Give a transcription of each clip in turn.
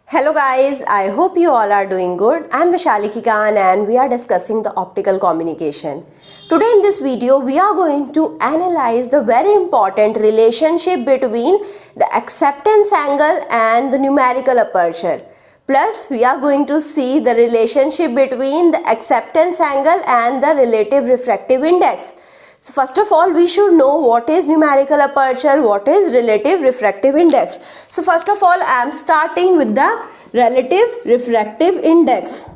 Hello guys, I hope you all are doing good. I am Vaishali Khan and we are discussing the optical communication. Today in this video, we are going to analyze the very important relationship between the acceptance angle and the numerical aperture. Plus, we are going to see the relationship between the acceptance angle and the relative refractive index. So first of all, we should know what is numerical aperture, what is relative refractive index. So first of all, I am starting with the relative refractive index.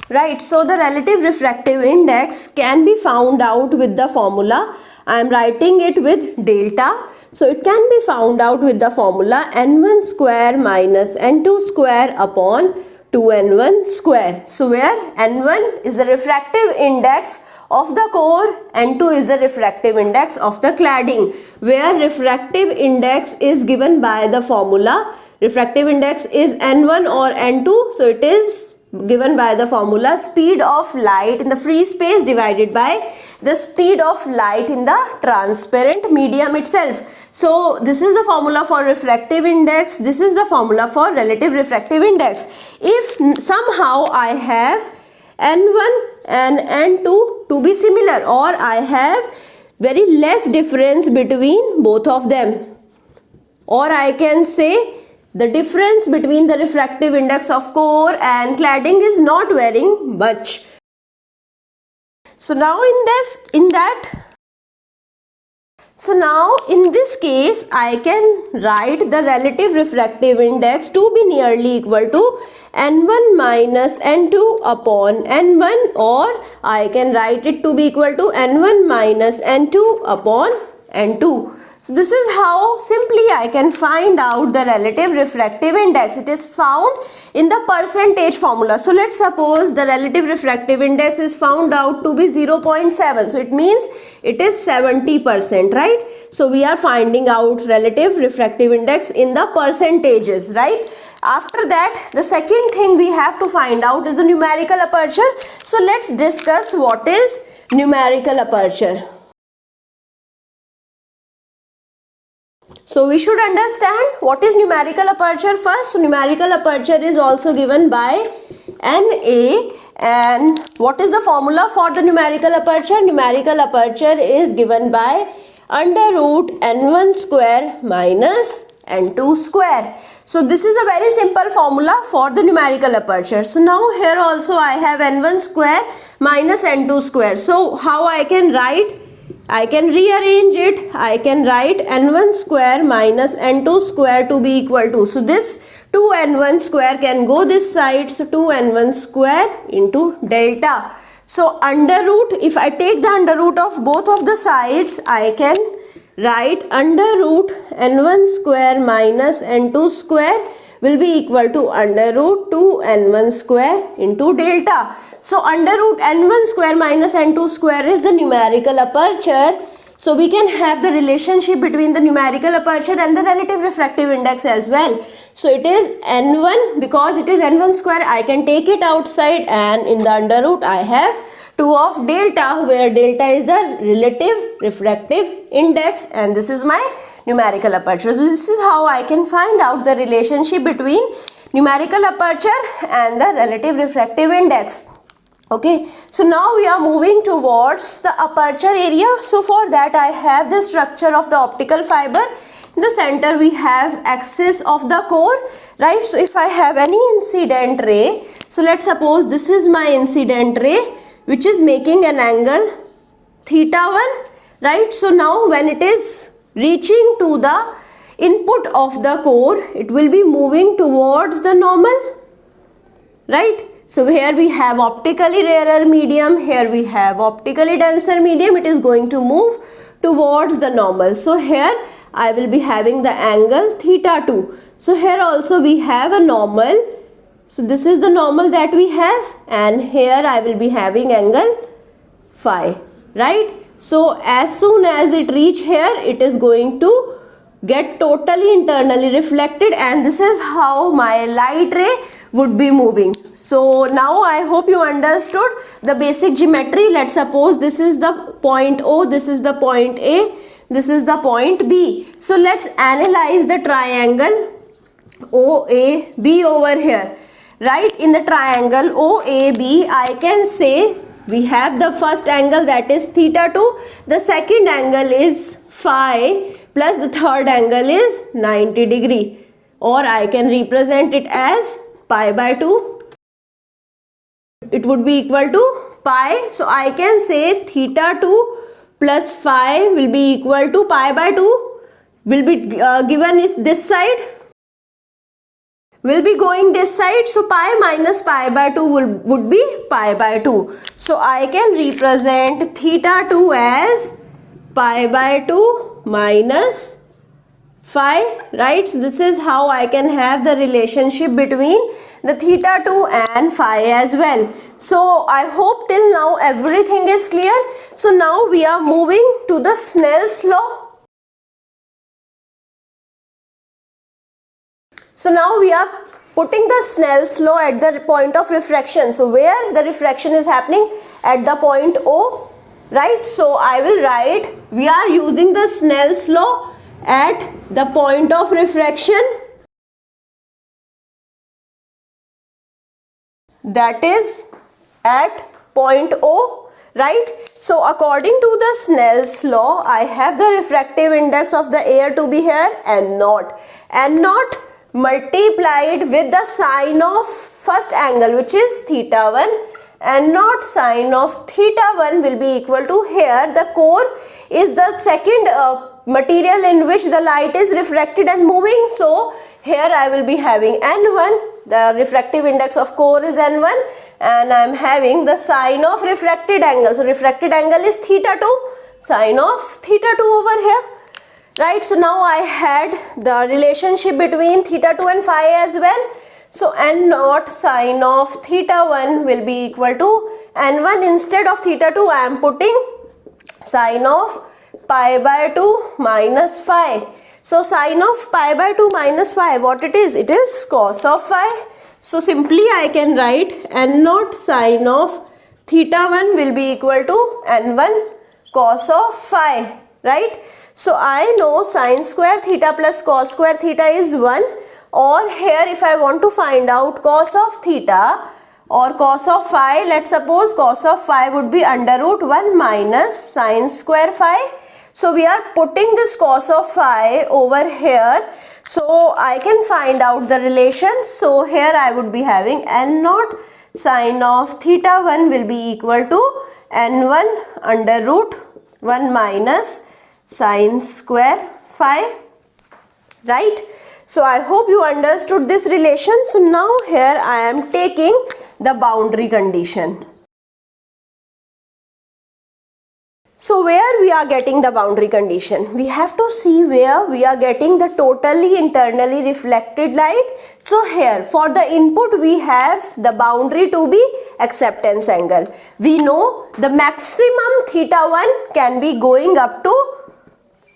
Right, so the relative refractive index can be found out with the formula. I am writing it with delta. So it can be found out with the formula n1 square minus n2 square upon 2n1 square. So where n1 is the refractive index of the core, n2 is the refractive index of the cladding, where refractive index is given by the formula. Refractive index is n1 or n2, so it is given by the formula speed of light in the free space divided by the speed of light in the transparent medium itself. So this is the formula for refractive index, this is the formula for relative refractive index. If somehow I have n1 and n2 to be similar, or I have very less difference between both of them, or I can say the difference between the refractive index of core and cladding is not varying much. So now in this case, I can write the relative refractive index to be nearly equal to n1 minus n2 upon n1, or I can write it to be equal to n1 minus n2 upon n2. So this is how simply I can find out the relative refractive index. It is found in the percentage formula. So let's suppose the relative refractive index is found out to be 0.7. So it means it is 70%, right? So we are finding out relative refractive index in the percentages, right? After that, the second thing we have to find out is the numerical aperture. So let's discuss what is numerical aperture. So we should understand what is numerical aperture first. So numerical aperture is also given by NA, and what is the formula for the numerical aperture? Numerical aperture is given by under root n1 square minus n2 square. So this is a very simple formula for the numerical aperture. So now here also I have n1 square minus n2 square. So how I can write? I can rearrange it. I can write n1 square minus n2 square to be equal to, so this 2n1 square can go this side, so 2n1 square into delta. So under root, if I take the under root of both of the sides, I can write under root n1 square minus n2 square will be equal to under root 2n1 square into delta. So under root n1 square minus n2 square is the numerical aperture. So we can have the relationship between the numerical aperture and the relative refractive index as well. So it is n1, because it is n1 square, I can take it outside, and in the under root I have 2 of delta, where delta is the relative refractive index, and this is my numerical aperture. So this is how I can find out the relationship between numerical aperture and the relative refractive index. Okay, so now we are moving towards the aperture area. So for that I have the structure of the optical fiber. In the center we have axis of the core, right? So if I have any incident ray, so let's suppose this is my incident ray which is making an angle θ1, right? So now when it is reaching to the input of the core, it will be moving towards the normal, right? So here we have optically rarer medium, here we have optically denser medium, it is going to move towards the normal. So here I will be having the angle θ2. So here also we have a normal. So this is the normal that we have, and here I will be having angle phi, right? So as soon as it reach here, it is going to get totally internally reflected, and this is how my light ray would be moving. So now I hope you understood the basic geometry. Let's suppose this is the point O, this is the point A, this is the point B. So let's analyze the triangle OAB over here. Right, in the triangle OAB, I can say we have the first angle, that is theta 2, the second angle is phi, plus the third angle is 90 degree, or I can represent it as pi by 2. It would be equal to pi. So I can say theta 2 plus phi will be equal to pi by 2, will be given is this side, will be going this side. So pi minus pi by 2 would be pi by 2. So I can represent theta 2 as pi by 2 minus phi, right? So this is how I can have the relationship between the theta 2 and phi as well. So I hope till now everything is clear. So now we are moving to the Snell's law. So now we are putting the Snell's law at the point of refraction. So where the refraction is happening? At the point O, right? So I will write, we are using the Snell's law at the point of refraction, that is at point O, right? So according to the Snell's law, I have the refractive index of the air to be here N0. N0 multiplied with the sine of first angle, which is theta 1, and not sine of theta 1 will be equal to, here the core is the second material in which the light is refracted and moving. So here I will be having N1, the refractive index of core is N1, and I am having the sine of refracted angle. So refracted angle is theta 2, sine of theta 2 over here. Right, so now I had the relationship between theta 2 and phi as well. So N0 sine of theta 1 will be equal to N1. Instead of theta 2, I am putting sine of pi by 2 minus phi. So sine of pi by 2 minus phi, what it is? It is cos of phi. So simply I can write N0 sine of theta 1 will be equal to N1 cos of phi, right? So I know sine square theta plus cos square theta is 1, or here if I want to find out cos of theta or cos of phi, let's suppose cos of phi would be under root 1 minus sine square phi. So we are putting this cos of phi over here, so I can find out the relation. So here I would be having N0 sine of theta 1 will be equal to N1 under root 1 minus sine square phi, right? So I hope you understood this relation. So now here I am taking the boundary condition. So where we are getting the boundary condition? We have to see where we are getting the totally internally reflected light. So here for the input we have the boundary to be acceptance angle. We know the maximum theta 1 can be going up to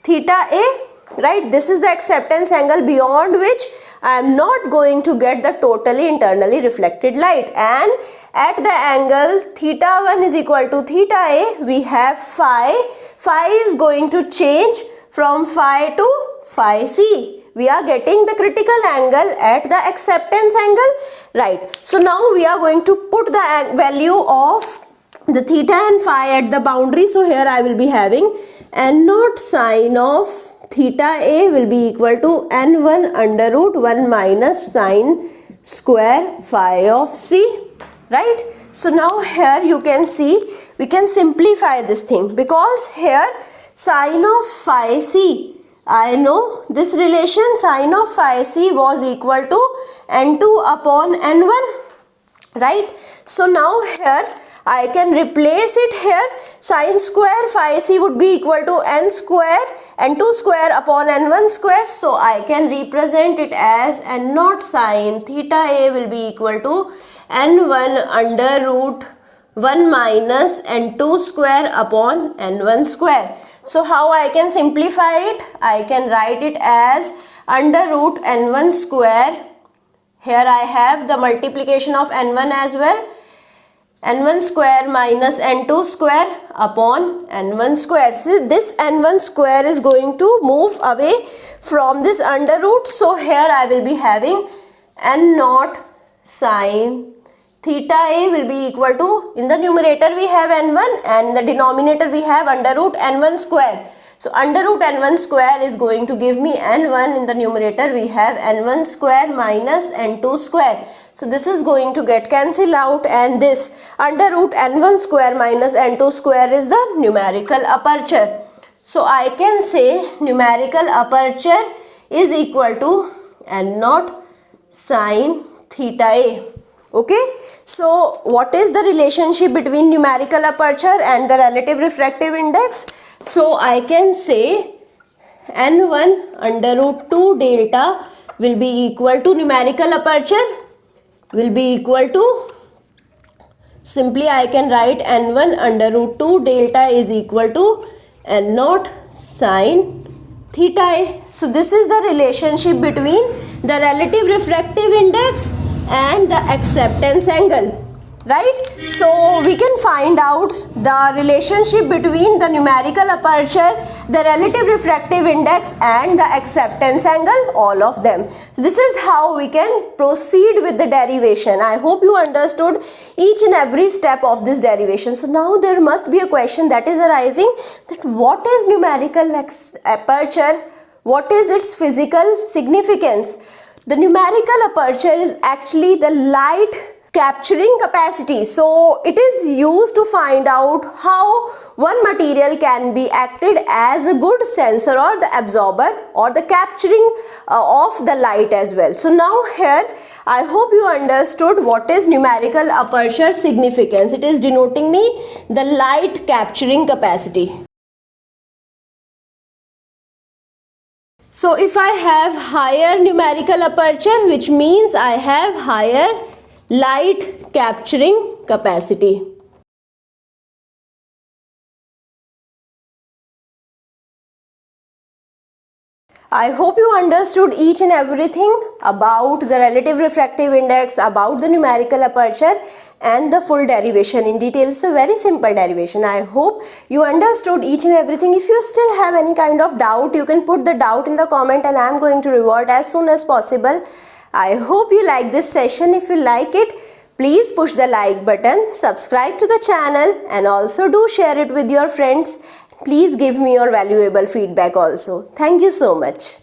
theta A, right? This is the acceptance angle beyond which I am not going to get the totally internally reflected light, and at the angle theta 1 is equal to theta A, we have phi. Phi is going to change from phi to phi C. We are getting the critical angle at the acceptance angle, right? So now we are going to put the value of the theta and phi at the boundary. So here I will be having N0 sine of theta A will be equal to N1 under root 1 minus sine square phi of C, right? So now here you can see we can simplify this thing, because here sine of phi C, I know this relation sine of phi C was equal to N2 upon N1, right? So now here I can replace it here. Sine square phi C would be equal to N square N2 square upon N1 square. So I can represent it as N0 sine theta A will be equal to N1 under root 1 minus n2 square upon n1 square. So how I can simplify it? I can write it as under root n1 square. Here I have the multiplication of n1 as well. n1 square minus n2 square upon n1 square. See, this n1 square is going to move away from this under root. So here I will be having n naught sine theta a will be equal to, in the numerator we have n1 and in the denominator we have under root n1 square. So under root n1 square is going to give me n1. In the numerator we have n1 square minus n2 square. So this is going to get cancelled out, and this under root n1 square minus n2 square is the numerical aperture. So I can say numerical aperture is equal to n naught sine theta a. Okay, so what is the relationship between numerical aperture and the relative refractive index? So I can say n1 under root 2 delta will be equal to numerical aperture will be equal to, simply I can write n1 under root 2 delta is equal to n naught sine theta a. So this is the relationship between the relative refractive index and the acceptance angle, right? So we can find out the relationship between the numerical aperture, the relative refractive index and the acceptance angle, all of them. So this is how we can proceed with the derivation. I hope you understood each and every step of this derivation. So now there must be a question that is arising, that what is numerical aperture? What is its physical significance? The numerical aperture is actually the light capturing capacity. So it is used to find out how one material can be acted as a good sensor or the absorber or the capturing of the light as well. So now here I hope you understood what is numerical aperture significance. It is denoting me the light capturing capacity. So if I have higher numerical aperture, which means I have higher light capturing capacity. I hope you understood each and everything about the relative refractive index, about the numerical aperture and the full derivation in detail. It's a very simple derivation. I hope you understood each and everything. If you still have any kind of doubt, you can put the doubt in the comment and I am going to revert as soon as possible. I hope you like this session. If you like it, please push the like button, subscribe to the channel and also do share it with your friends. Please give me your valuable feedback also. Thank you so much.